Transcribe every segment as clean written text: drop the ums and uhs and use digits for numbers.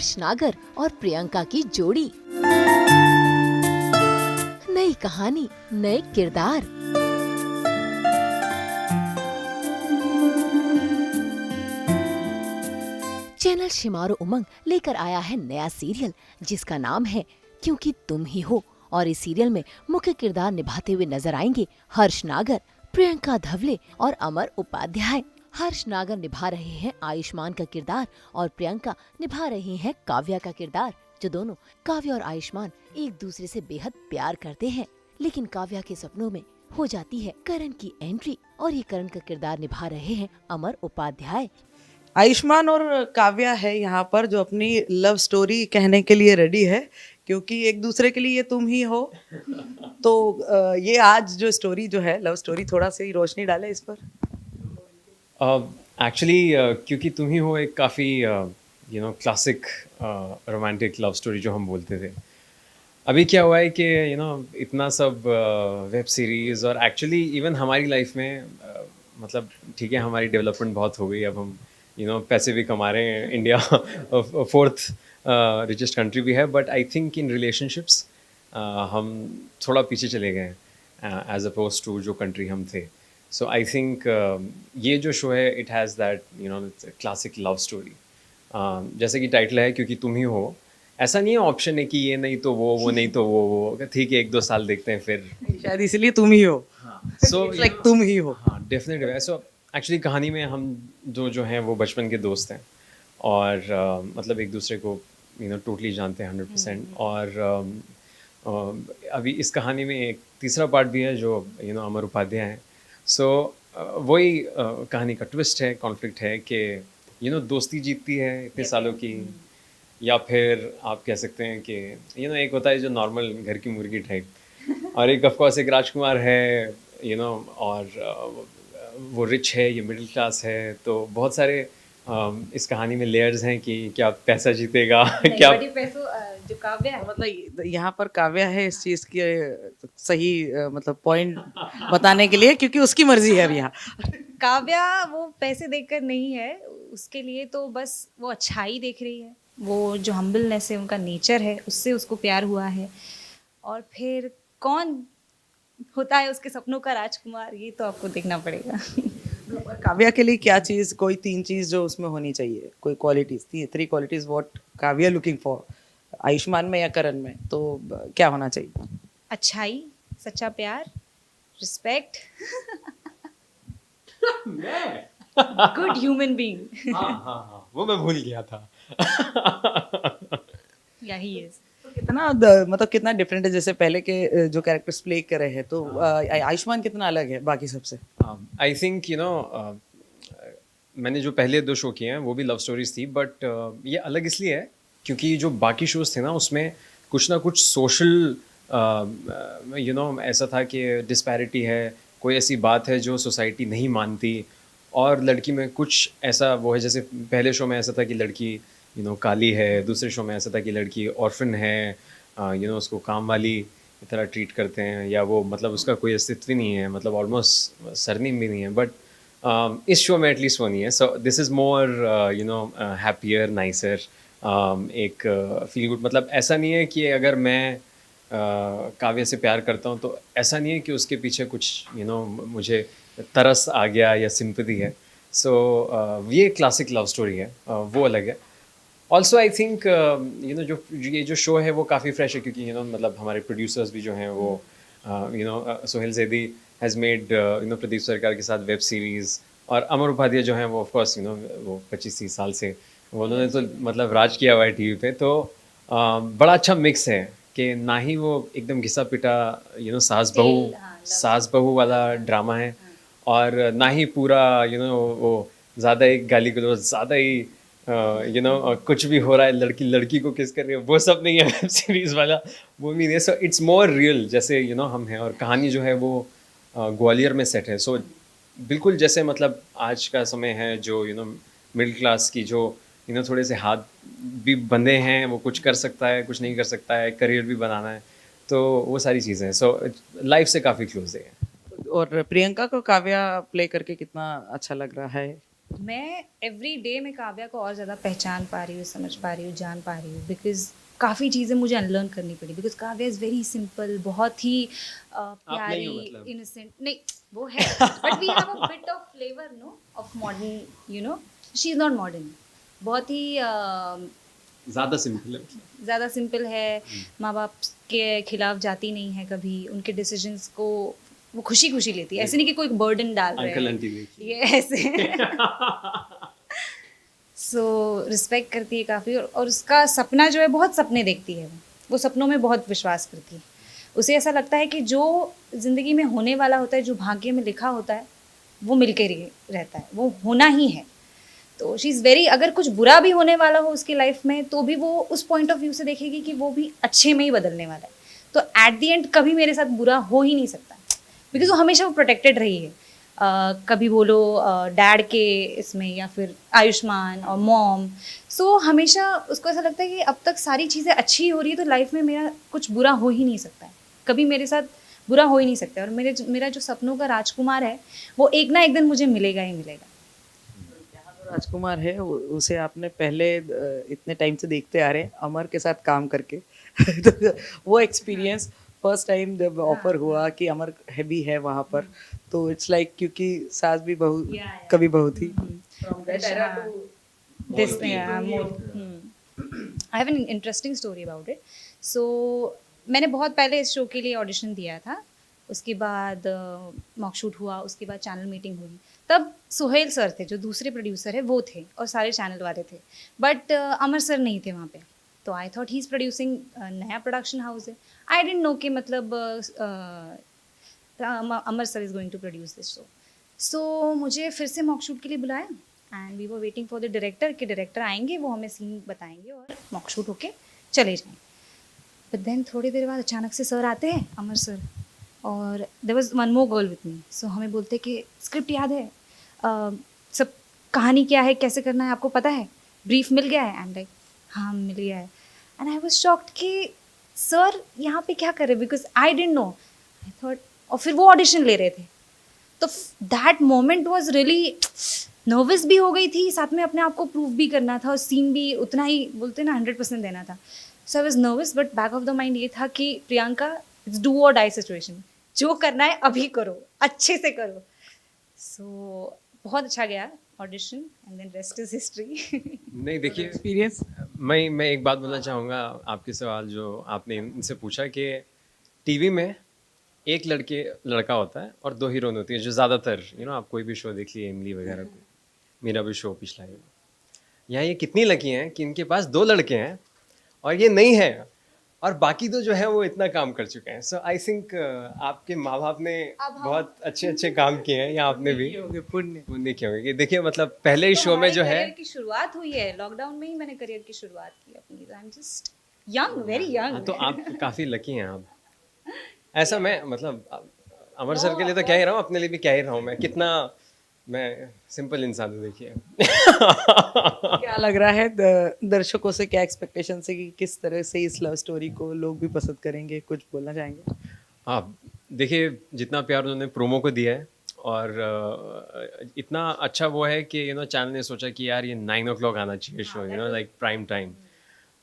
हर्ष नागर और प्रियंका की जोड़ी। नई कहानी, नए किरदार। चैनल शिमारू उमंग लेकर आया है नया सीरियल जिसका नाम है क्योंकि तुम ही हो। और इस सीरियल में मुख्य किरदार निभाते हुए नजर आएंगे हर्ष नागर, प्रियंका धवले और अमर उपाध्याय। हर्ष नागर निभा रहे हैं आयुष्मान का किरदार और प्रियंका निभा रही हैं काव्या का किरदार। जो दोनों, काव्या और आयुष्मान, एक दूसरे से बेहद प्यार करते हैं। लेकिन काव्या के सपनों में हो जाती है करण की एंट्री और ये करण का किरदार निभा रहे हैं अमर उपाध्याय। आयुष्मान और काव्या है यहाँ पर जो अपनी लव स्टोरी कहने के लिए रेडी है, क्योंकि एक दूसरे के लिए ये तुम ही हो। तो ये आज जो स्टोरी जो है लव स्टोरी, थोड़ा सी रोशनी डाले इस पर। एक्चुअली क्योंकि तुम ही हो एक काफ़ी क्लासिक रोमांटिक लव स्टोरी जो हम बोलते थे। अभी क्या हुआ है कि इतना सब वेब सीरीज़ और एक्चुअली इवन हमारी लाइफ में मतलब ठीक है, हमारी डेवलपमेंट बहुत हो गई। अब हम पैसे भी कमा रहे हैं, इंडिया 4th रिचेस्ट कंट्री भी है। But I think in relationships हम थोड़ा पीछे चले गए एज अपोज टू जो कंट्री हम थे। सो आई थिंक ये जो शो है it has that classic love story. जैसे कि टाइटल है क्योंकि तुम ही हो। ऐसा नहीं है ऑप्शन है कि ये नहीं तो वो नहीं तो वो ठीक है, 1-2 साल देखते हैं फिर शायद इसलिए तुम ही हो। सो लाइक तुम ही हो। हाँ, डेफिनेटली। सो एक्चुअली कहानी में हम जो हैं वो बचपन के दोस्त हैं और मतलब एक दूसरे को टोटली जानते हैं 100%। और अभी इस कहानी में एक तीसरा पार्ट भी है जो अमर उपाध्याय हैं। सो वही कहानी का ट्विस्ट है, कॉन्फ्लिक्ट है कि दोस्ती जीतती है इतने सालों की, या फिर आप कह सकते हैं कि एक होता है जो नॉर्मल घर की मुर्गी टाइप और एक ऑफकोर्स एक राजकुमार है और वो रिच है, ये मिडिल क्लास है। तो बहुत सारे इस कहानी में लेयर्स हैं कि क्या पैसा जीतेगा क्या जो काव्या है, मतलब यहाँ पर काव्या है इस चीज़ की सही मतलब पॉइंट बताने के लिए, क्योंकि उसकी मर्जी है अब यहाँ। काव्या वो पैसे देखकर नहीं है, उसके लिए तो बस वो अच्छाई देख रही है। वो जो हम्बलनेस है, उनका नेचर है, उससे उसको प्यार हुआ है। और फिर कौन होता है उसके सपनों का राजकुमार, ये तो आपको देखना पड़ेगा। काव्या के लिए क्या चीज़, कोई 3 चीज़ जो उसमें होनी चाहिए, कोई qualities, 3 qualities what Kavya looking for, Ayushman में या करण में, तो क्या होना चाहिए? अच्छाई, सच्चा प्यार, रिस्पेक्ट, गुड ह्यूमन बीइंग। हाँ, वो मैं भूल गया था। यही है। तो कितना मतलब कितना डिफरेंट है, जैसे पहले के जो कैरेक्टर्स प्ले कर रहे हैं, तो आयुष्मान कितना अलग है बाकी सबसे? आई थिंक मैंने जो पहले 2 शो किए हैं वो भी लव स्टोरीज थी, बट ये अलग इसलिए है क्योंकि जो बाकी शोज थे ना उसमें कुछ ना कुछ सोशल ऐसा था कि डिस्पैरिटी है, कोई ऐसी बात है जो सोसाइटी नहीं मानती और लड़की में कुछ ऐसा वो है। जैसे पहले शो में ऐसा था कि लड़की काली है, दूसरे शो में ऐसा था कि लड़की ऑर्फन है, उसको काम वाली की तरह ट्रीट करते हैं, या वो मतलब उसका कोई अस्तित्व ही नहीं है, मतलब ऑलमोस्ट सरनेम भी नहीं है। बट इस शो में एटलीस्ट वो नहीं है। So this is more happier, nicer, एक फील गुड। मतलब ऐसा नहीं है कि अगर मैं काव्या से प्यार करता हूँ तो ऐसा नहीं है कि उसके पीछे कुछ मुझे तरस आ गया या सिंपैथी है। सो ये क्लासिक लव स्टोरी है, वो अलग है। ऑल्सो आई थिंक जो ये जो शो है वो काफ़ी फ्रेश है क्योंकि मतलब हमारे प्रोड्यूसर्स भी जो हैं वो सोहेल जैदी हैज़ मेड प्रदीप सरकार के साथ वेब सीरीज़, और अमर उपाध्याय जो हैं वो ऑफकोर्स वो 25-30 साल से उन्होंने तो मतलब राज किया हुआ है टीवी पे। तो बड़ा अच्छा मिक्स है कि ना ही वो एकदम घिसा पिटा सास बहू वाला ड्रामा है, और ना ही पूरा वो ज़्यादा ही गाली गलौज, ज़्यादा ही कुछ भी हो रहा है, लड़की लड़की को किस कर रही है, वो सब नहीं है वेब सीरीज़ वाला, वो भी नहीं है। सो इट्स मोर रियल, जैसे हम हैं। और कहानी जो है वो ग्वालियर में सेट है। सो बिल्कुल जैसे मतलब आज का समय है जो मिडिल क्लास की जो थोड़े से हाथ भी बंधे हैं, वो कुछ कर सकता है, कुछ नहीं कर सकता है, करियर भी बनाना है, तो वो सारी चीज़ें हैं। सो लाइफ से काफ़ी क्लोज है। और प्रियंका को काव्या प्ले करके कितना अच्छा लग रहा है? मैं एवरी डे में काव्या को और ज़्यादा पहचान पा रही हूँ, समझ पा रही हूँ, जान पा रही हूँ, बिकॉज काफ़ी चीज़ें मुझे अनलर्न करनी पड़ी, because Kavya is very simple, बहुत ही नहीं हो प्यारी, मतलब। इनोसेंट, नहीं वो है, but we have a bit of flavour no of modern, you know, she is not modern, बहुत ही ज़्यादा सिंपल है मतलब। ज़्यादा सिंपल है, माँ बाप के खिलाफ जाती नहीं है कभी, उनके डिसीजंस को वो खुशी खुशी लेती है, ऐसे नहीं कि कोई बर्डन डाल रहे अंकल हैं, आंटी देखिए। ये ऐसे सो रिस्पेक्ट करती है काफ़ी, और उसका सपना जो है, बहुत सपने देखती है वो सपनों में बहुत विश्वास करती है, उसे ऐसा लगता है कि जो ज़िंदगी में होने वाला होता है, जो भाग्य में लिखा होता है, वो मिलके रहता है, वो होना ही है। तो शी इज़ वेरी, अगर कुछ बुरा भी होने वाला हो उसकी लाइफ में, तो भी वो उस पॉइंट ऑफ व्यू से देखेगी कि वो भी अच्छे में ही बदलने वाला है, तो एट द एंड कभी मेरे साथ बुरा हो ही नहीं सकता, बिकॉज वो हमेशा वो प्रोटेक्टेड रही है। कभी बोलो डैड के इसमें, या फिर आयुष्मान और मॉम, सो हमेशा उसको ऐसा लगता है कि अब तक सारी चीज़ें अच्छी हो रही है, तो लाइफ में मेरा कुछ बुरा हो ही नहीं सकता है, कभी मेरे साथ बुरा हो ही नहीं सकता है, और मेरा जो सपनों का राजकुमार है, वो एक ना एक दिन मुझे मिलेगा ही मिलेगा। यहाँ जो राजकुमार है उसे आपने पहले इतने टाइम से देखते आ रहे हैं अमर के साथ काम करके तो वो एक्सपीरियंस फर्स्ट टाइम जब ऑफर हुआ कि अमर है भी है वहाँ पर, तो इट्स लाइक क्योंकि सास भी बहू कभी बहू थी From that era to This, Mostly yeah, तो more. I have an interesting story about it. So मैंने बहुत पहले इस शो के लिए ऑडिशन दिया था, उसके बाद मॉक शूट हुआ, उसके बाद चैनल मीटिंग हुई, तब सुहेल सर थे जो दूसरे प्रोड्यूसर है, वो थे, और सारे चैनल वाले थे, बट अमर सर नहीं थे वहाँ पे, तो I thought he is producing, नया प्रोडक्शन हाउस है, आई डेंट नो कि मतलब Amar sir is going to produce this show. So मुझे फिर से मॉक शूट के लिए बुलाया, and we were waiting for the director कि डायरेक्टर आएंगे, वो हमें सीन बताएंगे और मॉक शूट होके चले जाएँ। बट देन थोड़ी देर बाद अचानक से सर आते हैं, अमर सर, और there was one more girl with me, so हमें बोलते कि स्क्रिप्ट याद है, सब कहानी क्या है, कैसे करना है आपको पता है, ब्रीफ मिल गया है, एंड लाइक हाँ मिल गया है, एंड आई वाज शॉक्ड कि सर यहाँ पे क्या कर रहे हैं, because I didn't know, I thought, और फिर वो ऑडिशन ले रहे थे, तो that moment was really, nervous भी हो गई थी, साथ में अपने आप को प्रूव भी करना था, और सीन भी उतना ही बोलते ना 100% देना था, so I was nervous, but back of the mind ये था कि Priyanka, it's do or die situation, जो करना है अभी करो, अच्छे से करो। सो बहुत अच्छा गया audition, and then rest is history. नहीं देखिए, एक्सपीरियंस मैं एक बात बोलना चाहूँगा, आपके सवाल जो आपने इनसे पूछा कि टीवी में एक लड़का होता है और 2 हीरोइन होती है, जो ज़्यादातर आप कोई भी शो देख लीजिए, इमली वगैरह को, मेरा भी शो पिछला है, यहाँ ये कितनी लकी हैं कि इनके पास 2 लड़के हैं और ये नहीं है, और बाकी तो जो है वो इतना काम कर चुके हैं। सो आई थिंक आपके माँ बाप ने बहुत अच्छे काम किए हैं, या आपने भी पुण्य पुण्य किए होंगे कि देखिए, मतलब पहले ही शो में जो है, करियर की शुरुआत हुई है लॉकडाउन में ही, मैंने करियर की शुरुआत की अपनी, I am just young, very हाँ, यंग। तो आप काफ़ी लकी हैं आप। ऐसा मैं मतलब अमर सर के लिए तो क्या ही रहा हूँ, अपने लिए भी क्या ही रहा हूँ, मैं कितना, मैं सिंपल इंसान हूँ देखिए। क्या लग रहा है दर्शकों से क्या एक्सपेक्टेशन है कि किस तरह से इस लव स्टोरी को लोग भी पसंद करेंगे, कुछ बोलना चाहेंगे? हाँ, देखिए जितना प्यार उन्होंने प्रोमो को दिया है, और इतना अच्छा वो है कि चैनल ने सोचा कि यार ये 9 o'clock आना चाहिए शो, लाइक प्राइम टाइम,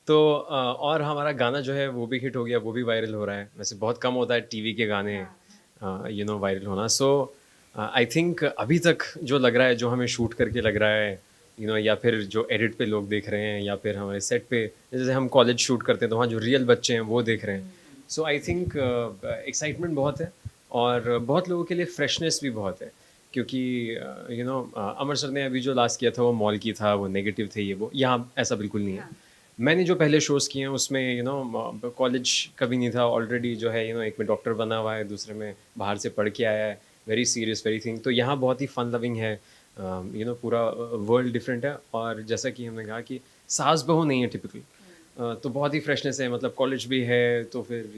तो और हमारा गाना जो है वो भी हिट हो गया, वो भी वायरल हो रहा है, वैसे बहुत कम होता है टीवी के गाने वायरल होना। सो आई थिंक अभी तक जो लग रहा है, जो हमें शूट करके लग रहा है, या फिर जो एडिट पे लोग देख रहे हैं, या फिर हमारे सेट पे जैसे हम कॉलेज शूट करते हैं तो वहाँ जो रियल बच्चे हैं वो देख रहे हैं, सो आई थिंक एक्साइटमेंट बहुत है, और बहुत लोगों के लिए फ्रेशनेस भी बहुत है, क्योंकि अमर सर ने अभी जो लास्ट किया था वो मॉल की था, वो नेगेटिव थे, ये वो, यहाँ ऐसा बिल्कुल नहीं है। मैंने जो पहले शोज़ किए हैं उसमें कॉलेज कभी नहीं था, ऑलरेडी जो है एक में डॉक्टर बना हुआ है, दूसरे में बाहर से पढ़ के आया है, वेरी सीरियस वेरी थिंग, तो यहाँ बहुत ही फन लविंग है, पूरा वर्ल्ड डिफरेंट है, और जैसा कि हमने कहा कि सास बहू नहीं है टिपिकल, तो बहुत ही फ्रेशनेस है, मतलब कॉलेज भी है, तो फिर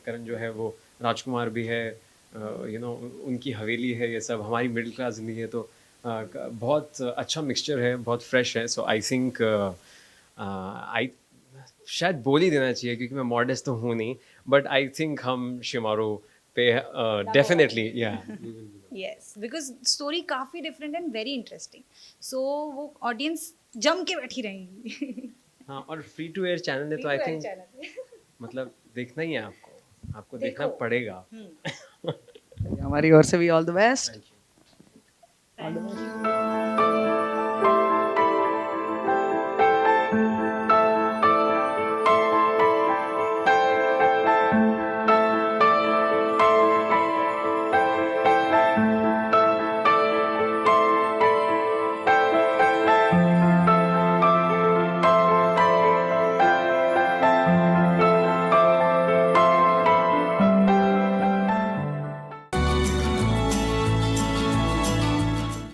करण जो है वो राजकुमार भी है, उनकी हवेली है, ये सब हमारी मिडिल क्लास ज़िंदगी है, तो बहुत अच्छा मिक्सचर है, बहुत फ्रेश है। सो आई थिंक आई शायद बोल ही देना चाहिए, क्योंकि मैं मॉडेस्ट तो हूँ नहीं, बट आई थिंक हम शिमारू पे डेफिनेटली या यस, बिकॉज स्टोरी काफ़ी डिफरेंट एंड वेरी इंटरेस्टिंग, सो वो ऑडियंस जम के बैठी रहेंगी। हाँ, और फ्री टू एयर चैनल है तो आई थिंक मतलब देखना ही है आपको देखना पड़ेगा। हमारी ओर से भी all the best. Thank you.